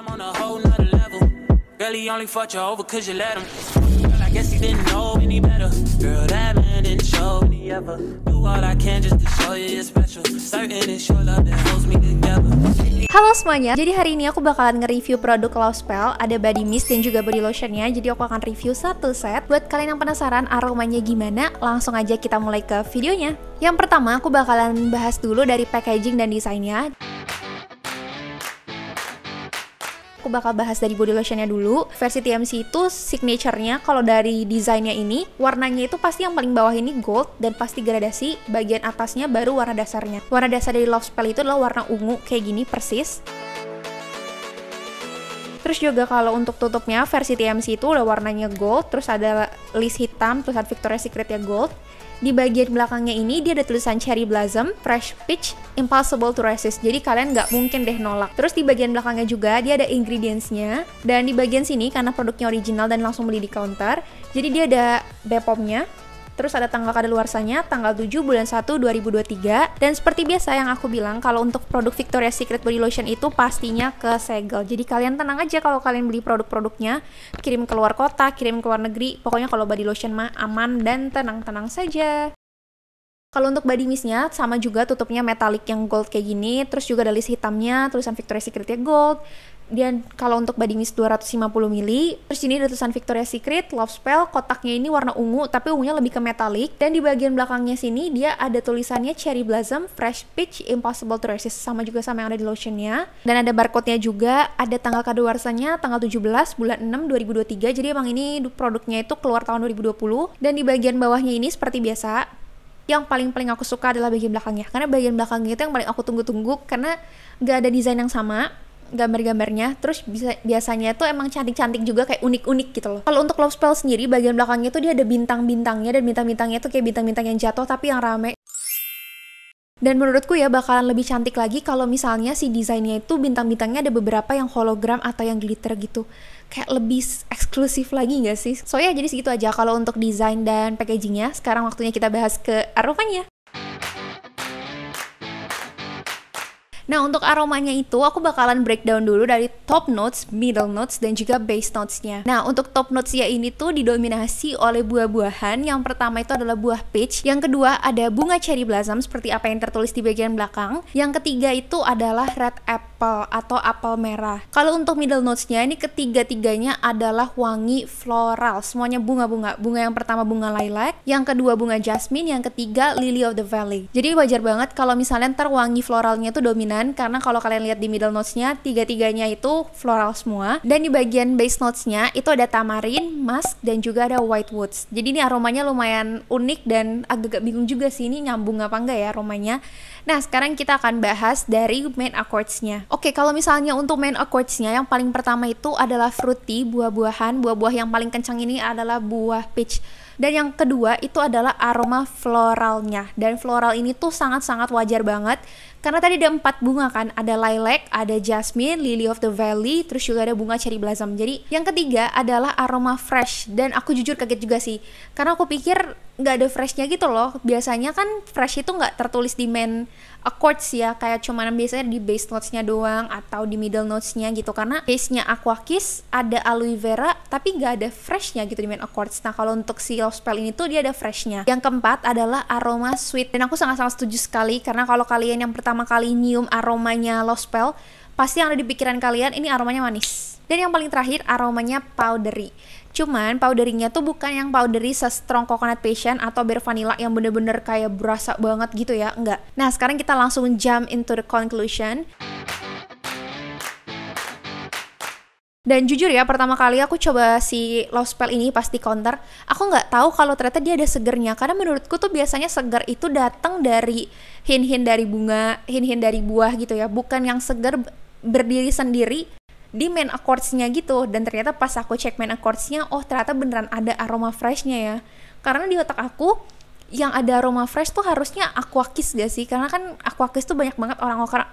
I'm on a whole nother level. Girl, he only fucked you over cause you let him. Girl, I guess he didn't know any better. Girl, that man didn't show me ever. Do all I can just to show you you're special. Certain it's your love that holds me together. Halo semuanya, jadi hari ini aku bakalan nge-review produk Love Spell. Ada body mist dan juga body lotionnya. Jadi aku akan review satu set. Buat kalian yang penasaran aromanya gimana, langsung aja kita mulai ke videonya. Yang pertama aku bakalan bahas dulu dari packaging dan desainnya. Aku bakal bahas dari body lotionnya dulu. Versi TMC itu signature-nya kalau dari desainnya ini, warnanya itu pasti yang paling bawah ini gold dan pasti gradasi, bagian atasnya baru warna dasarnya. Warna dasar dari Love Spell itu adalah warna ungu kayak gini persis. Terus juga kalau untuk tutupnya versi TMC itu udah warnanya gold, terus ada list hitam, tulisan Victoria's Secret-nya gold. Di bagian belakangnya ini dia ada tulisan Cherry Blossom, Fresh Peach, Impossible to Resist. Jadi kalian nggak mungkin deh nolak. Terus di bagian belakangnya juga dia ada ingredients-nya. Dan di bagian sini karena produknya original dan langsung beli di counter, jadi dia ada BPOM-nya. Terus ada tanggal kadaluarsanya, tanggal 7 bulan 1 2023. Dan seperti biasa yang aku bilang, kalau untuk produk Victoria's Secret Body Lotion itu pastinya kesegel. Jadi kalian tenang aja kalau kalian beli produk-produknya, kirim ke luar kota, kirim ke luar negeri. Pokoknya kalau body lotion mah aman dan tenang-tenang saja. Kalau untuk body mistnya sama juga tutupnya metalik yang gold kayak gini. Terus juga ada list hitamnya, tulisan Victoria's Secret-nya gold. Dan kalau untuk body mist 250 ml, terus ini ada tulisan Victoria's Secret, Love Spell, kotaknya ini warna ungu, tapi ungunya lebih ke metalik. Dan di bagian belakangnya sini dia ada tulisannya Cherry Blossom, Fresh Peach, Impossible to Resist, sama juga sama yang ada di lotionnya. Dan ada barcode-nya juga, ada tanggal kadaluarsanya, tanggal 17 bulan 6 2023. Jadi emang ini produknya itu keluar tahun 2020. Dan di bagian bawahnya ini seperti biasa, yang paling aku suka adalah bagian belakangnya. Karena bagian belakangnya itu yang paling aku tunggu-tunggu, karena gak ada desain yang sama gambar-gambarnya, terus biasanya tuh emang cantik-cantik juga, kayak unik-unik gitu loh. Kalau untuk Love Spell sendiri, bagian belakangnya tuh dia ada bintang-bintangnya, dan bintang-bintangnya tuh kayak bintang-bintang yang jatuh tapi yang rame. Dan menurutku ya bakalan lebih cantik lagi kalau misalnya si desainnya itu bintang-bintangnya ada beberapa yang hologram atau yang glitter gitu. Kayak lebih eksklusif lagi gak sih? So ya jadi segitu aja kalau untuk desain dan packagingnya. Sekarang waktunya kita bahas ke aromanya. Nah, untuk aromanya itu aku bakalan breakdown dulu dari top notes, middle notes, dan juga base notes-nya. Nah, untuk top notes-nya ini tuh didominasi oleh buah-buahan. Yang pertama itu adalah buah peach. Yang kedua ada bunga cherry blossom seperti apa yang tertulis di bagian belakang. Yang ketiga itu adalah red apple atau apel merah. Kalau untuk middle notes-nya ini ketiga-tiganya adalah wangi floral. Semuanya bunga-bunga. Bunga yang pertama bunga lilac, yang kedua bunga jasmine, yang ketiga lily of the valley. Jadi wajar banget kalau misalnya ntar wangi floralnya tuh dominan, karena kalau kalian lihat di middle notes-nya tiga-tiganya itu floral semua. Dan di bagian base notes-nya itu ada tamarin, musk, dan juga ada white woods. Jadi ini aromanya lumayan unik dan agak-agak bingung juga sih ini nyambung apa enggak ya aromanya. Nah, sekarang kita akan bahas dari main accords-nya. Oke, kalau misalnya untuk main accords-nya yang paling pertama itu adalah fruity, buah-buahan. Buah-buah yang paling kencang ini adalah buah peach. Dan yang kedua itu adalah aroma floralnya. Dan floral ini tuh sangat-sangat wajar banget, karena tadi ada 4 bunga kan, ada lilac, ada jasmine, lily of the valley, terus juga ada bunga cherry blossom. Jadi yang ketiga adalah aroma fresh, dan aku jujur kaget juga sih, karena aku pikir nggak ada freshnya gitu loh. Biasanya kan fresh itu nggak tertulis di main accords ya, kayak cuman biasanya di base notes-nya doang atau di middle notes-nya gitu, karena base-nya Aqua Kiss, ada aloe vera, tapi nggak ada fresh-nya gitu di main accords. Nah, kalau untuk si Love Spell ini tuh dia ada fresh-nya. Yang keempat adalah aroma sweet, dan aku sangat-sangat setuju sekali, karena kalau kalian yang pertama kali nyium aromanya Love Spell, pasti yang ada di pikiran kalian ini aromanya manis. Dan yang paling terakhir aromanya powdery. Cuman powderingnya tuh bukan yang powdery se-strong coconut passion atau bare vanilla yang bener-bener kayak berasa banget gitu ya, enggak. Nah, sekarang kita langsung jump into the conclusion. Dan jujur ya, pertama kali aku coba si Love Spell ini pas di counter, aku nggak tahu kalau ternyata dia ada segernya. Karena menurutku tuh biasanya seger itu datang dari hint-hint dari bunga, hint-hint dari buah gitu ya, bukan yang seger berdiri sendiri di main accords-nya gitu. Dan ternyata pas aku cek main accords-nya, oh ternyata beneran ada aroma fresh-nya ya. Karena di otak aku yang ada aroma fresh tuh harusnya Aqua Kiss gak sih? Karena kan Aqua Kiss tuh banyak banget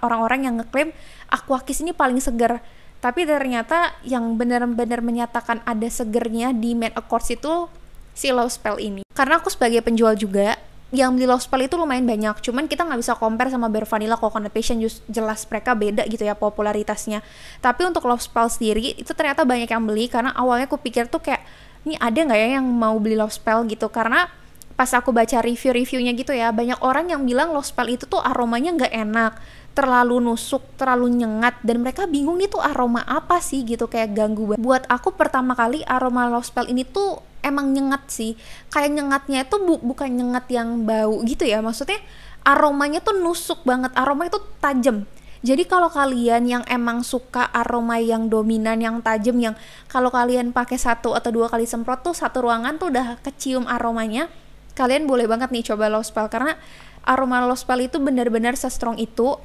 orang-orang yang ngeklaim Aqua Kiss ini paling seger. Tapi ternyata yang benar-benar menyatakan ada segernya di main accords itu si Love Spell ini. Karena aku sebagai penjual juga, yang beli Love Spell itu lumayan banyak, cuman kita nggak bisa compare sama Bare Vanilla Coconut Passion, jelas mereka beda gitu ya popularitasnya. Tapi untuk Love Spell sendiri itu ternyata banyak yang beli, karena awalnya aku pikir tuh kayak, ini ada nggak ya yang mau beli Love Spell gitu, karena pas aku baca review-reviewnya gitu ya, banyak orang yang bilang Love Spell itu tuh aromanya nggak enak, terlalu nusuk, terlalu nyengat, dan mereka bingung nih tuh aroma apa sih gitu, kayak ganggu banget. Buat aku pertama kali aroma Love Spell ini tuh emang nyengat sih, kayak nyengatnya itu bukan nyengat yang bau gitu ya, maksudnya aromanya tuh nusuk banget, aromanya tuh tajam. Jadi kalau kalian yang emang suka aroma yang dominan, yang tajam, yang kalau kalian pakai 1 atau 2 kali semprot tuh satu ruangan tuh udah kecium aromanya, kalian boleh banget nih coba Love Spell, karena aroma Love Spell itu benar-benar se-strong itu.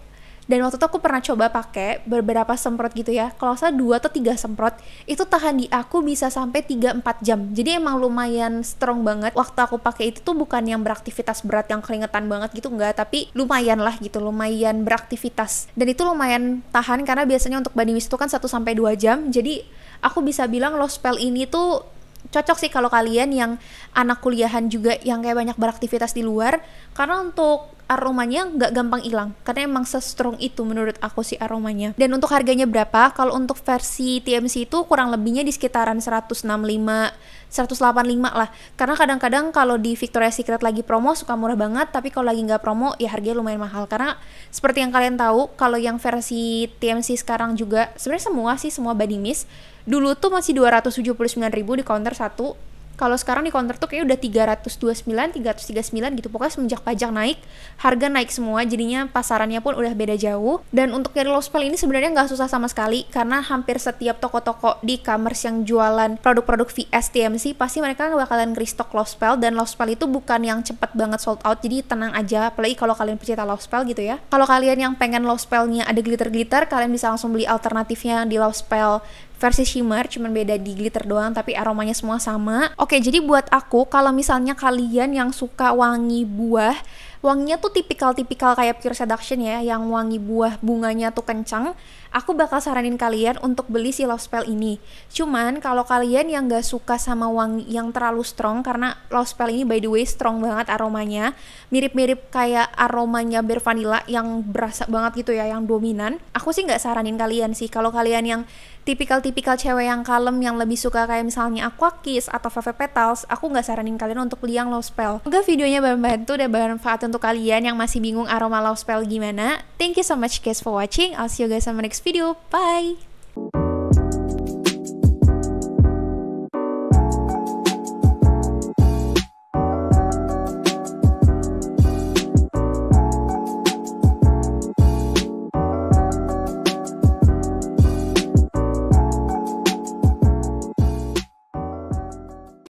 Dan waktu itu aku pernah coba pakai beberapa semprot gitu ya, kalau saya 2 atau 3 semprot itu tahan di aku bisa sampai 3-4 jam. Jadi emang lumayan strong banget. Waktu aku pakai itu tuh bukan yang beraktivitas berat yang keringetan banget gitu, enggak, tapi lumayan lah gitu, lumayan beraktivitas. Dan itu lumayan tahan, karena biasanya untuk body mist itu kan 1-2 jam. Jadi aku bisa bilang Love Spell ini tuh cocok sih kalau kalian yang anak kuliahan juga yang kayak banyak beraktivitas di luar, karena untuk aromanya nggak gampang hilang, karena emang se-strong itu menurut aku sih aromanya. Dan untuk harganya berapa? Kalau untuk versi TMC itu kurang lebihnya di sekitaran 165, 185 lah, karena kadang-kadang kalau di Victoria's Secret lagi promo suka murah banget, tapi kalau lagi nggak promo ya harganya lumayan mahal. Karena seperti yang kalian tahu, kalau yang versi TMC sekarang juga sebenarnya semua body mist dulu tuh masih 279.000 di counter 1. Kalau sekarang di counter tuh kayak udah 329, 339 gitu. Pokoknya semenjak pajak naik, harga naik semua, jadinya pasarannya pun udah beda jauh. Dan untuk nyari Love Spell ini sebenarnya nggak susah sama sekali, karena hampir setiap toko-toko di e-commerce yang jualan produk-produk VS TMC pasti mereka bakalan restock Love Spell. Dan Love Spell itu bukan yang cepet banget sold out, jadi tenang aja, apalagi kalau kalian pecinta Love Spell gitu ya. Kalau kalian yang pengen Love Spellnya ada glitter-glitter, kalian bisa langsung beli alternatifnya di Love Spell versi shimmer, cuman beda di glitter doang, tapi aromanya semua sama. Oke, jadi buat aku, kalau misalnya kalian yang suka wangi buah, wanginya tuh tipikal-tipikal kayak Pure Seduction ya, yang wangi buah bunganya tuh kencang, aku bakal saranin kalian untuk beli si Love Spell ini. Cuman kalau kalian yang gak suka sama wangi yang terlalu strong, karena Love Spell ini by the way strong banget aromanya, mirip-mirip kayak aromanya Bare Vanilla yang berasa banget gitu ya, yang dominan, aku sih gak saranin kalian sih. Kalau kalian yang tipikal-tipikal cewek yang kalem, yang lebih suka kayak misalnya Aqua Kiss atau Velvet Petals, aku nggak saranin kalian untuk beli yang Love Spell. Semoga videonya membantu dan bermanfaat untuk kalian yang masih bingung aroma Love Spell gimana. Thank you so much guys for watching. I'll see you guys on my next video. Bye!